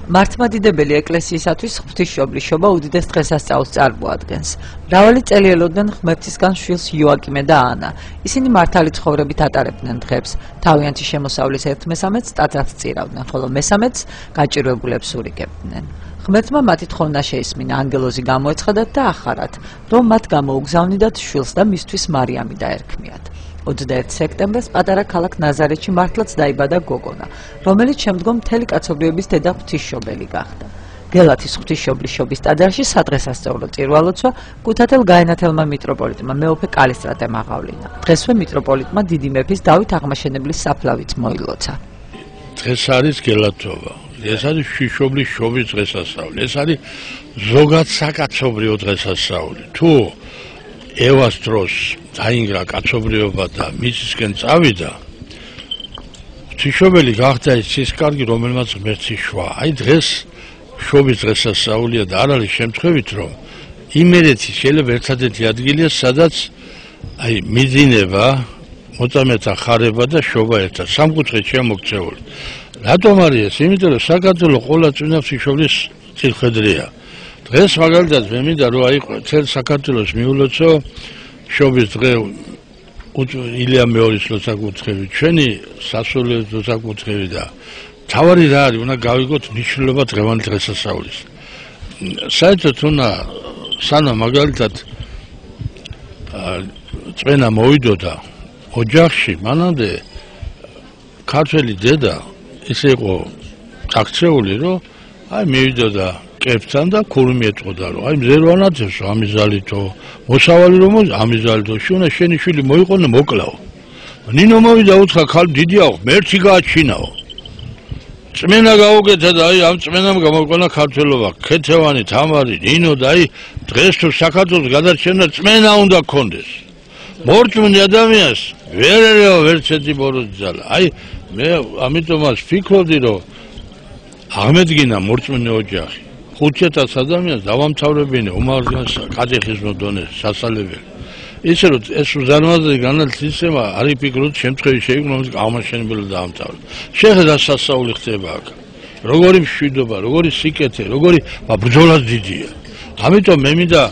მართლმადიდებელი ეკლესიისათვის ღვთისმშობლის შობა უდიდეს დღესასწაულს წარმოადგენს. მრავალი წელი ელოდნენ ღმერთისგან შვილს იოაკიმე და ანა. ისინი მართალი ცხოვრებით ატარებდნენ დღებს. თავიანთი შემოსავლის 1/3-ს ტაძარს წირავდნენ, ხოლო 1/3-ს გაჭირვებულებს ურიგებდნენ. ღმერთმა მათი თხოვნა შეისმინა, ანგელოზი გამოეცხადათ და ახარათ, რომ მათ გამოუგზავნიდათ შვილს და მისთვის მარიამი დაერქმიათ. 21 სექტემბერს პატარა ქალაქ ნაზარეთში მართლაც დაიბადა გოგონა, რომელიც შემდგომ მთელი კაცობრიობის დედა ღვთისმშობელი გახდა. გელათის ღვთისმშობლის შობის ტაძარში სადღესასწაულო წირვა-ლოცვა გუთათელ გაენათელმა მიტროპოლიტმა მეუფე კალისტრატემ აღავლინა. დღესვე მიტროპოლიტმა დიდი მეფის დავით აღმაშენებლის საფლავით მოილოცა. დღეს არის გელათობა. ეს არის ღვთისმშობლის შობის დღესასწაული. ეს არის ზოგად საკაცობრიო დღესასწაული. თუ ევას დროს დაინგრა კაცობრიობა და მისისკენ წავიდა, ღვთისმშობელი გახდა ის სისკარგი, რომელმაც ღმერთი შვა. აი დღეს შობის დღესასწაულია და არ არის შემთხვევით, რომ იმერეთი შეიძლება ერთადერთი ადგილია, სადაც აი მიძინება, მოწამეთა ხარება და შობა ერთად სამკუთხედში შემოქცეული. რატომ არის ეს? იმიტომ რომ საქართველოს ყველა წმინდა ღვთისმშობლის წილხედრია. დღეს მაგალითად მე მინდა რომ აი წელ საქართველოს მიულოცო შობის დღე ილია მეორის ლოცვა-კურთხევი, ჩვენი სასულიერო ლოცვა-კურთხევი და თავარი რა არის, უნდა გავიგოთ მნიშვნელობა დღევანდელი დღესასწაულის. საერთოდ უნდა სანამ მაგალითად წვენა მოვიდოდა ოჯახში, მანამდე ქართველი დედა ისე იყო აქცეული, რომ აი მივიდოდა კეფთან და ქურუმი ეტყოდა, რომ აი მზერვანაცებს ამიზალითო, მოსავალი რომ ამიზალითო, შუნა შენი შვილი მოიყოლე მოკლაო. ნინო მოვიდა უთხრა ხალ დიდიაო, მერცი გააჩინაო. წმენა გაუგეთა და აი ამ წმენამ გამოყოლა ქართველობა, ქეთევანი, თამარი, ნინო და აი დღეს თუ საქართველოს გადარჩენა წმენა უნდა გქონდეს. მორწმუნე ადამიანს ვერ ერევა ვერცეთი ბოროტი ძალა. აი მე ამიტომაც ვფიქრობდი, რომ აღმედგინა მორწმუნე ოჯახი. 500 ადამიანს დავამთავრებინე უმაღლეს კატეხიზმო დონეზე სასწავლებელი. ისე რომ ეს უზარმაზარი განათლება არის ფიქრობთ შემთხვევით შეიქმნა აღმაშენებელი დაამთავრა. შეხედა სასწაული ხდება აქ. როგორი მშვიდობა, როგორი სიკეთე, როგორი ბრძოლა დიდია. ამიტომ მე მინდა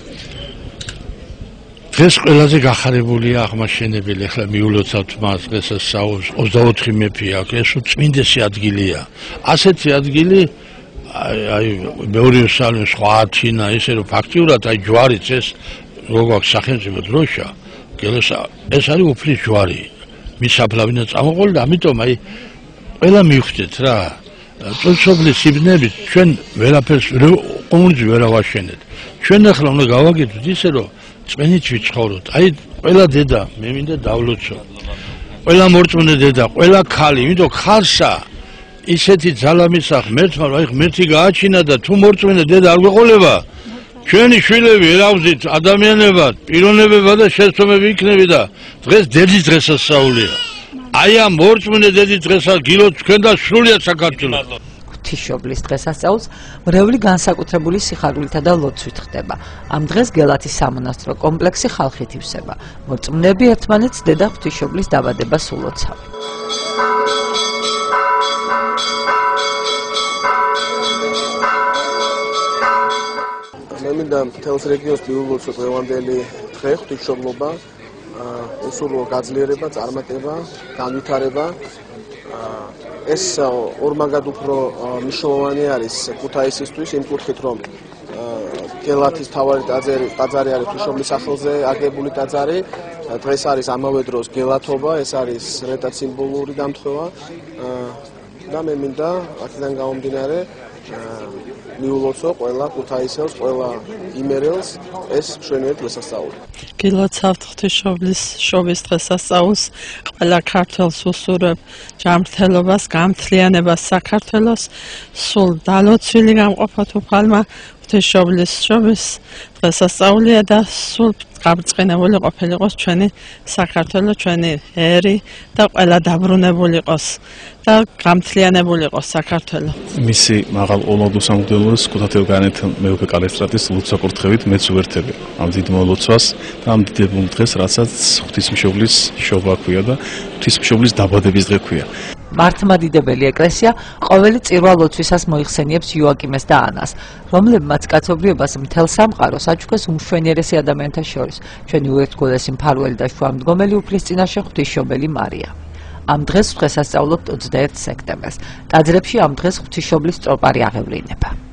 დღეს ყველაზე გახარებულია აღმაშენებელი, ახლა მიულოცავთ მას დღესასწაულს 24 მეფე აქ, ეს უწმინდესი ადგილია. ასეთი ადგილი აი მეორე სალენ სხვა ათინა, ისე რომ ფაქტიურად აი ჯვარიც ეს როგორც სახელმწიფო დროშა, ეს არის უფლის ჯვარი. მის საფლავიდან წამოყოლი და ამიტომ აი ყველა მივხვდეთ რა. წელსობლის სიბნებით ჩვენ ვერაფერს კომუნიზმს ვერ ავაშენეთ. ჩვენ ახლა უნდა გავაკეთოთ ისე რომ წმენით ვიცხოვროთ. აი ყველა დედა მე მინდა დავლოცო. ყველა მორწმუნე დედა, ყველა ქალი, იმიტომ ხალსა ისეთი ძალა მისცა ღმერთმა, რომ აი ღმერთი გააჩინა და თუ მორწმუნე დედა არ გვეყოლება, ჩვენი შვილები ერავზით ადამიანებად, პიროვნებებად და შეცდომები იქნები და დღეს დედის დღესასწაულია. აი ამ მორწმუნე დედის დღესა გილოთ თქვენ და სრულიად საქართველოს. ღვთისმშობლის დღესასწაულს მრევლი განსაკუთრებული სიხარულითა და ლოცვით ხდება. ამ დღეს გელათის სამონასტრო კომპლექსი ხალხით ივსება. მორწმუნეები ერთმანეთს დედა ღვთისმშობლის დაბადებას ულოცავენ. მე მინდა მთელს რეგიონს მიულოცო დღევანდელი დღე ღვთისმშობლობა, უსულო გაძლიერება, წარმატება, განვითარება. ეს ორმაგად უფრო მნიშვნელოვანი არის ქუთაისისთვის, იმ კუთხით, რომ გელათის მთავარი ტაძარი არის ღვთისმშობლის სახელზე აგებული ტაძარი. დღეს არის ამავე დროს გელათობა, ეს არის მეტად სიმბოლური დამთხევა და მე მინდა აქედან გამომდინარე მიულოცო ყველა ქუთაისელს, ყველა იმერელს ეს მშვენიერი დღესასწაული. გილოცავთ ღვთისმშობლის შობის დღესასწაულს, ყველა ქართველს უსურვებ ჯანმრთელობას, გამთლიანებას საქართველოს, სულ დალოცვილი გამყოფოთ უფალმა ღვთისმშობლის შობის დღესასწაულია და სულ გაბრწყინებული ყოფილიყოს ჩვენი საქართველო, ჩვენი ერი და ყველა დაბრუნებული იყოს და გამთლიანებული იყოს საქართველო. მისი მაღალ ოლოდუსამგდელოს ქუთათელ განეთელ მეუფე კალისტრატის ლოცვა-კურთხევით მეც უერთები ამ დიდ მოლოცვას და ამ დიდებულ დღეს, რასაც ღვთისმშობლის შობა ქვია და ღვთისმშობლის დაბადების დღე ქვია. მართლმადიდებელი ეკლესია ყოველი წირვა ლოცვისას მოიხსენიებს იოაკიმეს და ანას, რომლებმაც კაცობრიობას მთელ სამყაროს აჩუქეს უმშვენიერესი ადამიანთა შორის, ჩვენი უერთგულესი მფარველი და შუამდგომელი უფლისწინაშე ღვთისმშობელი მარია. ამ დღეს დღესასწაულობთ 21 სექტემბერს. ტაძრებში ამ დღეს ღვთისმშობლის წორპარი აღევლინება.